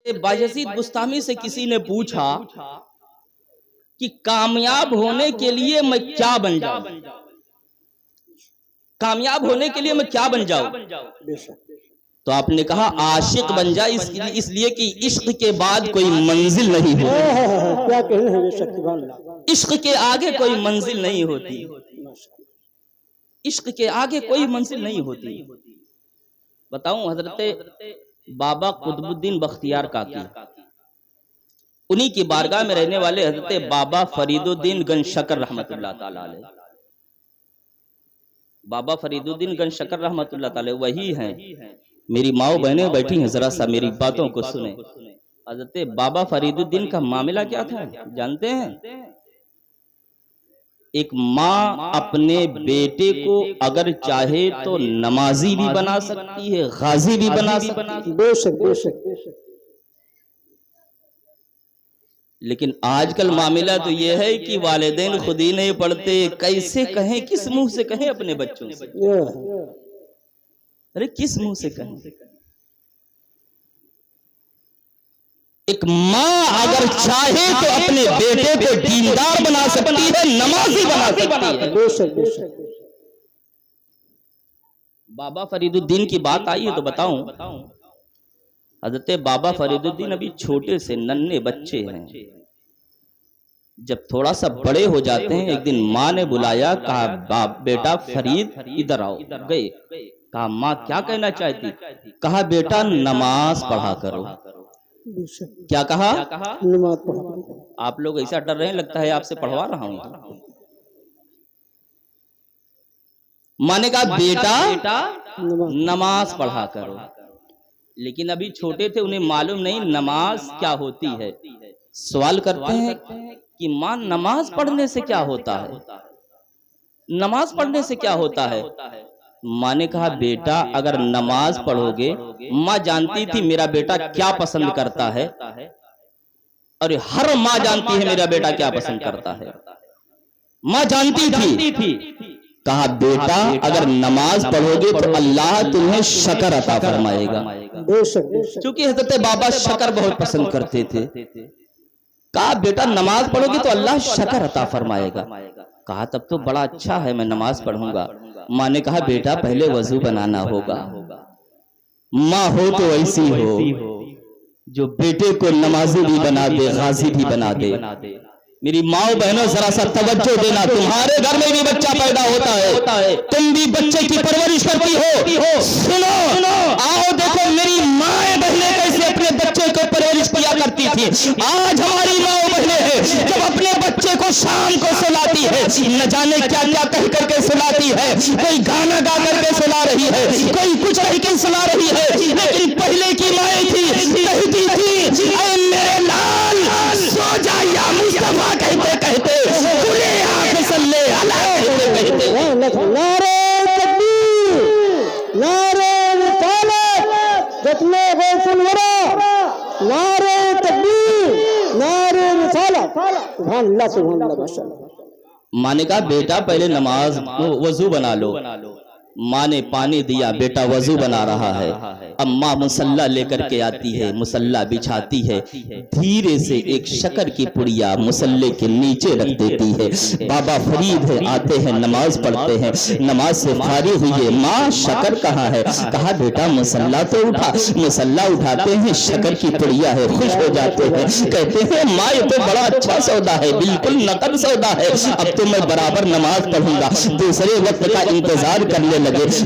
बायजीद बुस्तामी से किसी ने पूछा कि कामयाब होने के लिए मैं क्या बन जाऊं, कामयाब होने के लिए मैं क्या बन जाऊं? तो आपने कहा आशिक बन जा, इसलिए कि इश्क के बाद कोई मंजिल नहीं होती। क्या कहने हैं, इश्क के आगे कोई मंजिल नहीं होती, इश्क के आगे कोई मंजिल नहीं होती। बताऊं, हजरत बाबा कुतुबुद्दीन बख्तियार काकी, उन्हीं की बारगाह में रहने वाले हजरत बाबा फरीदुद्दीन गंजशकर रहमतुल्लाह ताला अलैह, बाबा फरीदुद्दीन गंजशकर रहमतुल्लाह ताला वही हैं। मेरी माओ बहनें बैठी हैं, जरा सा मेरी बातों को सुने। हजरत बाबा फरीदुद्दीन का मामला क्या था जानते हैं? एक माँ अपने बेटे को अगर चाहे तो नमाजी भी बना सकती है, गाजी भी बना सकती है, बेशक। लेकिन आजकल मामला तो ये है कि वालिदैन खुद ही नहीं पढ़ते। कैसे कहें, किस मुंह से कहें अपने बच्चों से? अरे किस मुंह से कहें? एक माँ अगर चाहे तो अपने बेटे को दीनदार बना सकती है, नमाजी बना सकती है। बाबा फरीदुद्दीन की बात आई है तो बताऊं, हजरत बाबा फरीदुद्दीन अभी छोटे से नन्हे बच्चे हैं। जब थोड़ा सा बड़े हो जाते हैं, एक दिन माँ ने बुलाया, कहा बाप बेटा फरीद इधर आओ। गए, कहा माँ क्या कहना चाहती? कहा बेटा नमाज पढ़ा करो। क्या कहा? नमाज पढ़ा। आप लोग ऐसा डर रहे हैं, लगता है आपसे पढ़वा रहा हूं। माँ ने कहा बेटा नमाज पढ़ा करो। लेकिन अभी छोटे थे, उन्हें मालूम नहीं नमाज क्या होती है। सवाल करते हैं कि माँ नमाज पढ़ने से क्या होता है, नमाज पढ़ने से क्या होता है? माँ ने कहा बेटा अगर नमाज पढ़ोगे, माँ जानती थी मेरा बेटा क्या पसंद करता है, और हर माँ जानती है मेरा बेटा क्या पसंद करता है, माँ जानती थी। कहा बेटा अगर नमाज पढ़ोगे तो अल्लाह तुम्हें शक्र अता फरमाएगा। क्योंकि हजरत बाबा शक्र बहुत पसंद करते थे। कहा बेटा नमाज पढ़ोगे तो अल्लाह शक्र अता फरमाएगा। कहा तब तो बड़ा अच्छा है, मैं नमाज पढ़ूंगा। माँ ने कहा बेटा पहले वजू बनाना होगा। माँ हो तो ऐसी हो जो बेटे को नमाजी भी बना दे, गाजी भी बना दे। मेरी माँ बहनों जरा सा तवज्जो देना, तुम्हारे घर में भी बच्चा पैदा होता है, तुम भी बच्चे की परवरिश करती हो। सुनो, आओ देखो मेरी माँ बहनें कैसे अपने बच्चे को परवरिश किया करती थी। आज हमारी माँ बहनें हैं, जब अपने बच्चे को शाम को सुलाती है, न जाने क्या क्या कह करके सुलाती है। कोई गाना गा करके सुला रही है, कोई कुछ रह के सुला रही है। लेकिन पहले की माएँ थी, कहती थी ऐ मेरे लाल सो जा या मुस्तफा कहते कहते खुले आंख सल्ले अला कहते कहते। नारे तकबीर, नारे रिसालत, जितने गौसुल वरा, नारे तकबीर, नारे रिसालत। सुभान अल्लाह, सुभान अल्लाह, माशाअल्लाह। माँ ने कहा बेटा पहले नमाज वजू बना लो। माँ ने पानी दिया, बेटा वजू बना रहा है। अब माँ मुसल्ला लेकर के आती है, मुसल्ला बिछाती है, धीरे से एक शक्कर की पुड़िया मुसल्ले के नीचे रख देती है। बाबा फरीद है, आते हैं, नमाज पढ़ते हैं, नमाज से फारिग हुई है। माँ शक्कर कहाँ है? कहा बेटा मुसल्ला तो उठा। मुसल्ला उठाते हैं, शक्कर की पुड़िया है, खुश हो जाते हैं, कहते हैं माँ ये तो बड़ा अच्छा सौदा है, बिल्कुल नकद सौदा है, अब तो मैं बराबर नमाज पढ़ूंगा। दूसरे वक्त का इंतजार करने लगे।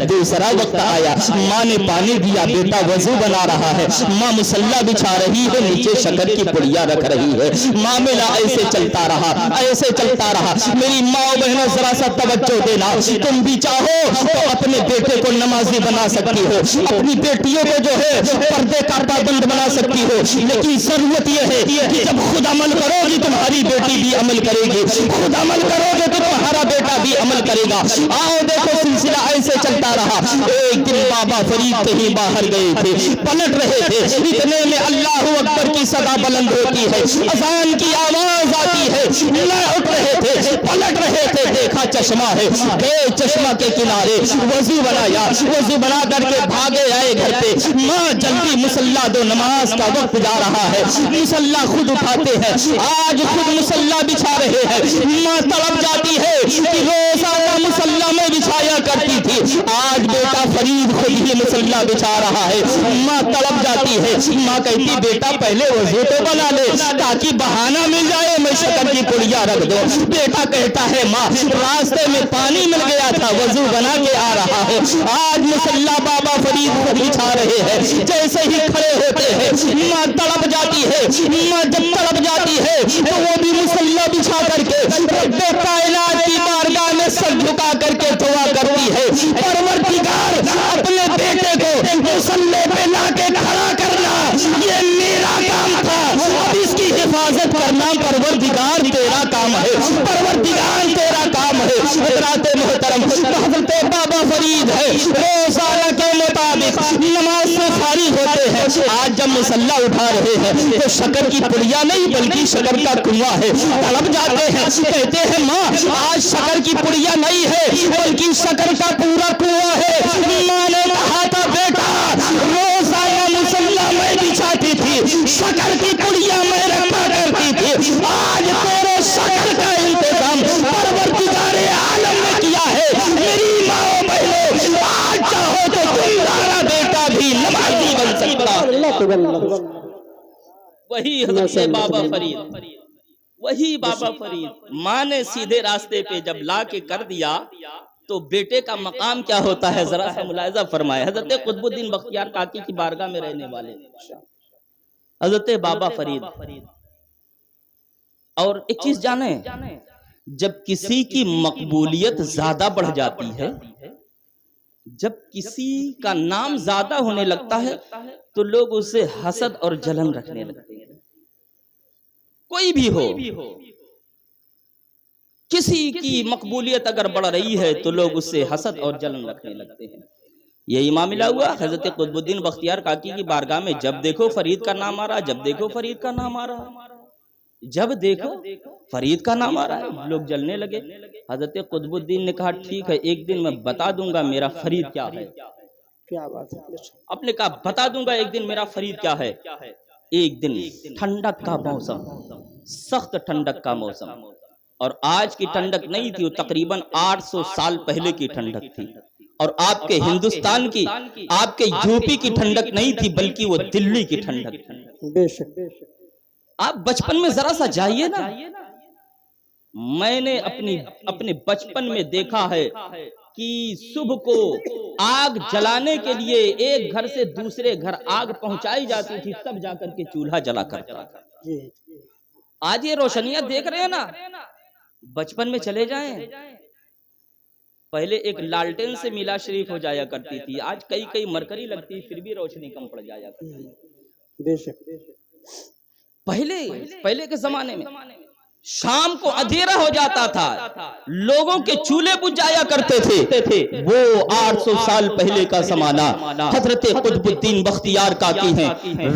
दूसरा वक्त आया, माँ ने पानी दिया, बेटा वजू बना रहा है। माँ मुसल्ला बिछा रही है, नीचे शक्कर की पुड़िया रख रही है। मामला ऐसे चलता रहा, ऐसे चलता रहा। मेरी माँ बहनों जरा सा तवज्जो देना, तुम भी चाहो तो अपने बेटे को नमाजी बना सकती हो, अपनी बेटियों को जो है पर्दे का पाबंद बना सकती हो। लेकिन जरूरत यह है कि जब खुद अमल करोगी तुम्हारी बेटी भी अमल करेगी, खुद अमल करोगे तो तुम्हारा बेटा भी अमल करेगा। आओ देखो सिलसिला ऐसे ایسے چلتا رہا. ایک دن بابا فرید کہیں باہر گئے تھے, پلٹ رہے تھے, اتنے میں اللہ اکبر کی صدا بلند ہوتی ہے, اذان کی آواز آتی ہے. نہ اٹھ رہے تھے, پلٹ رہے تھے, دیکھا چشمہ ہے, گئے چشمہ کے کنارے, وضو بنایا, وضو بنا کر کے بھاگے آئے گھر پہ. ماں جلدی مصلی دو, نماز کا وقت جا رہا ہے. مصلی خود اٹھاتے ہیں, آج خود مصلی بچھا رہے ہیں. ماں تڑپ جاتی ہے کہ روزانہ مصلی میں بچھایا کرتی تھی, آج بیٹا فرید خود ہی مصلی بچھا رہا ہے. ماں تڑپ جاتی ہے. ماں کہتی بیٹا پہلے وضو تو بنا لے تاکہ بہانہ مل جائے میں شکر کی پڑیا رکھ دو. بیٹا کہتا ہے ماں راستے میں پانی مل گیا تھا, وضو بنا کے آ رہا ہے. آج مصلی بابا فرید خود بچھا رہے ہیں. جیسے ہی کھڑے ہوتے ہیں ماں تڑپ جاتی ہے. ماں جب تڑپ جاتی ہے تو وہ بھی مصلی بچھا کر کے رب کائنات کی بارگاہ میں سر جھکا کر کے دعا کرتی ہے, پروردگار اپنے بیٹے کو مصلی پہ لا کے کھڑا کرنا یہ میرا کام تھا, اب اس کی حفاظت کرنا پروردگار تیرا کام ہے, پروردگار تیرا کام ہے. حضرات محترم حضرت بابا فرید ہے, روزانہ کے مطابق نماز سے فارغ ہوتے ہیں. آج جب مصلی اٹھا رہے ہیں تو شکر کی پڑیا نہیں بلکہ شکر کا کنواں ہے. تڑپ جاتے ہیں, کہتے ہیں ماں آج شکر کی پڑیا نہیں ہے بلکہ شکر کا پورا کنواں ہے. ماں نے کہا تھا بیٹا روزانہ مصلی میں بچھاتی تھی, شکر کی پڑیا میں رکھا کرتی تھی, آج تیرے شکر کا انتظام پروردگار عالم نے کیا ہے. میری ماں بہنوں آج چاہو تو تمہارا بیٹا بھی نمازی بن سکتا ہے. وہی حضرت بابا فرید, وہی بابا فرید. ماں نے سیدھے راستے پہ جب لا کے کر دیا تو بیٹے کا مقام کیا ہوتا ہے ذرا سا ملاحظہ فرمائے. حضرت قطب الدین بختیار کاکی کی بارگاہ میں رہنے والے حضرت بابا فرید. اور ایک چیز جانیں, جب کسی کی مقبولیت زیادہ بڑھ جاتی ہے, جب کسی کا نام زیادہ ہونے لگتا ہے تو لوگ اسے حسد اور جلن رکھنے لگتے ہیں. کوئی بھی ہو, کسی کی مقبولیت اگر بڑھ رہی ہے تو لوگ اس سے حسد اور جلن رکھنے لگتے ہیں. یہی معاملہ ہوا حضرت قطب الدین بختیار کاکی کی بارگاہ میں. جب دیکھو فرید کا نام آ رہا, جب دیکھو فرید کا نام آ رہا, جب دیکھو فرید کا نام آ رہا ہے, لوگ جلنے لگے. حضرت قطب الدین نے کہا ٹھیک ہے ایک دن میں بتا دوں گا میرا فرید کیا ہے. کیا بات ہے, آپ نے کہا بتا دوں گا ایک دن میرا فرید کیا ہے. ایک دن ٹھنڈک کا موسم, سخت ٹھنڈک کا موسم, اور آج کی ٹھنڈک نہیں تھی, وہ تقریباً 800 سال پہلے کی ٹھنڈک تھی. اور آپ کے ہندوستان کی, آپ کے یو پی کی ٹھنڈک نہیں تھی بلکہ وہ دلی کی ٹھنڈک تھی. بے شک. آپ بچپن میں ذرا سا جائیے نا, میں نے اپنے بچپن میں دیکھا ہے کہ صبح کو آگ جلانے کے لیے ایک گھر سے دوسرے گھر آگ پہنچائی جاتی تھی, تب جا کر کے چولہا جلا کرتا تھا. آج یہ روشنیاں دیکھ رہے ہیں نا, بچپن میں چلے جائیں, پہلے ایک لالٹین سے میلا شریف ہو جایا کرتی تھی, آج کئی مرکری لگتی پھر بھی روشنی کم پڑ جایا کرتی. بے شک. پہلے کے زمانے میں شام کو اندھیرا ہو جاتا تھا, لوگوں کے چولہے بجھ جایا کرتے تھے. وہ 800 سال پہلے کا زمانہ. حضرت قطب الدین بختیار کاکی ہیں,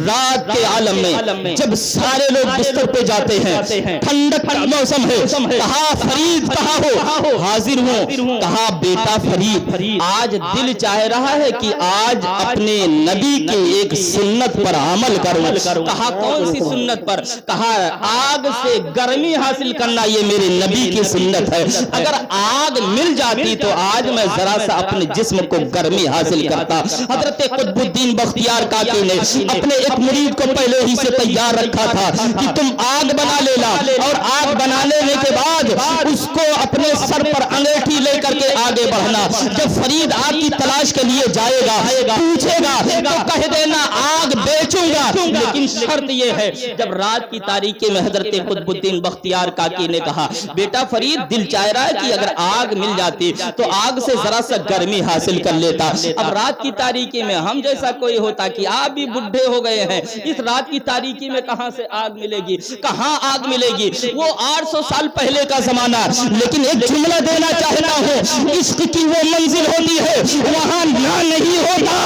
رات کے عالم میں جب سارے لوگ بستر پہ جاتے ہیں, ٹھنڈک کا موسم ہے, کہا فرید کہاں ہو, حاضر ہوں. کہا بیٹا فرید آج دل چاہ رہا ہے کہ آج اپنے نبی کی ایک سنت پر عمل کروں. کہا کون سی سنت پر؟ کہا آگ سے گرمی حاصل کرنا یہ میرے نبی کی سنت ہے. اگر آگ مل جاتی تو آج میں ذرا سا اپنے جسم کو گرمی حاصل کرتا. حضرت قطب الدین بختیار کاکی نے اپنے ایک مرید کو پہلے ہی سے تیار رکھا تھا کہ تم آگ بنا لینا, اور آگ بنا لینے کے بعد اس کو اپنے سر پر انگیٹھی لے کر کے آگے بڑھنا. جب فرید آگ کی تلاش کے لیے جائے گا, پوچھے گا تو کہہ دینا آگ بیچوں گا, لیکن شرط یہ ہے جب رات کی تاریکی میں حضرت قطب الدین بختیار बख्तियार काकी ने कहा, बेटा फरीद, दिल चाह रहा है कि अगर आग मिल जाती तो आग से जरा सा गर्मी हासिल कर लेता। अब रात की तारीकी में हम जैसा कोई होता कि आप भी बुढ़े हो गए हैं, इस रात की तारीकी में कहां से आग मिलेगी, कहां आग मिलेगी। वो 800 साल पहले का जमाना। लेकिन एक जुमला देना चाहता हूं, इश्क की वो मंजिल होती है वहां ना नहीं होता।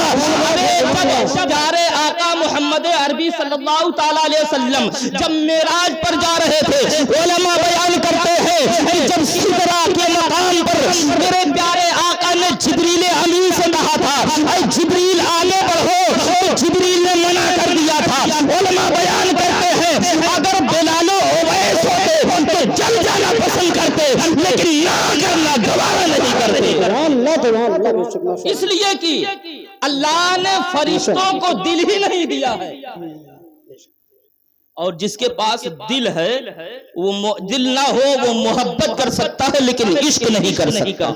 अरे प्यारे आका मोहम्मद अरबी सल्लल्लाहु ताला अलैहि वसल्लम जब मेराज पर जा रहे थे, उलमा बयान करते हैं कि जब सिदरा के मकाम पर मेरे प्यारे आका ने जिब्रील अमीन से कहा था, ऐ जिब्रील आगे बढ़ो, तो जिब्रील ने मना कर दिया था। उलमा बयान करते हैं अगर बिलाल उवैस होते तो जल जाना पसंद करते, लेकिन ना करना गवारा नहीं करते। इसलिए कि अल्लाह ने फरिश्तों को दिल ही नहीं दिया है, और जिसके पास दिल है वो दिल ना हो वो मोहब्बत कर सकता है लेकिन इश्क नहीं कर सकता।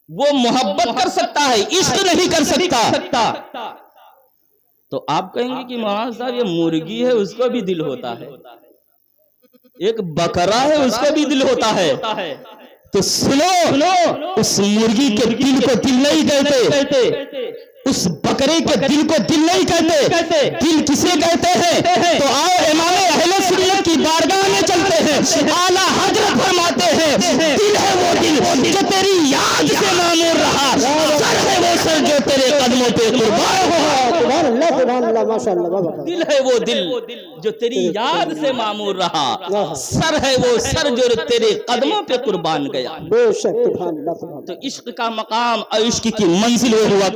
वो मोहब्बत कर सकता है, इश्क नहीं कर सकता। तो आप कहेंगे कि मौलाना साहब ये मुर्गी है उसको भी दिल होता है, एक बकरा है उसको भी दिल होता है। तो सुनो, उस मुर्गी के दिल को दिल नहीं कहते, उस बकरे के दिल को दिल नहीं कहते। दिल किसे कहते हैं? तो आओ इमाम अहले सुन्नत की बारगाह में चलते हैं। आला हजरत फरमाते हैं, दिल है वो दिल जो तेरी याद से मामूर रहा, सर है वो सर जो तेरे कदमों पे कुर्बान हो। दिल है वो दिल जो तेरी याद से मामूर रहा, सर है वो सर जो तेरे कदमों पे कुर्बान गया। तो इश्क का मकाम और इश्क की मंजिल हुआ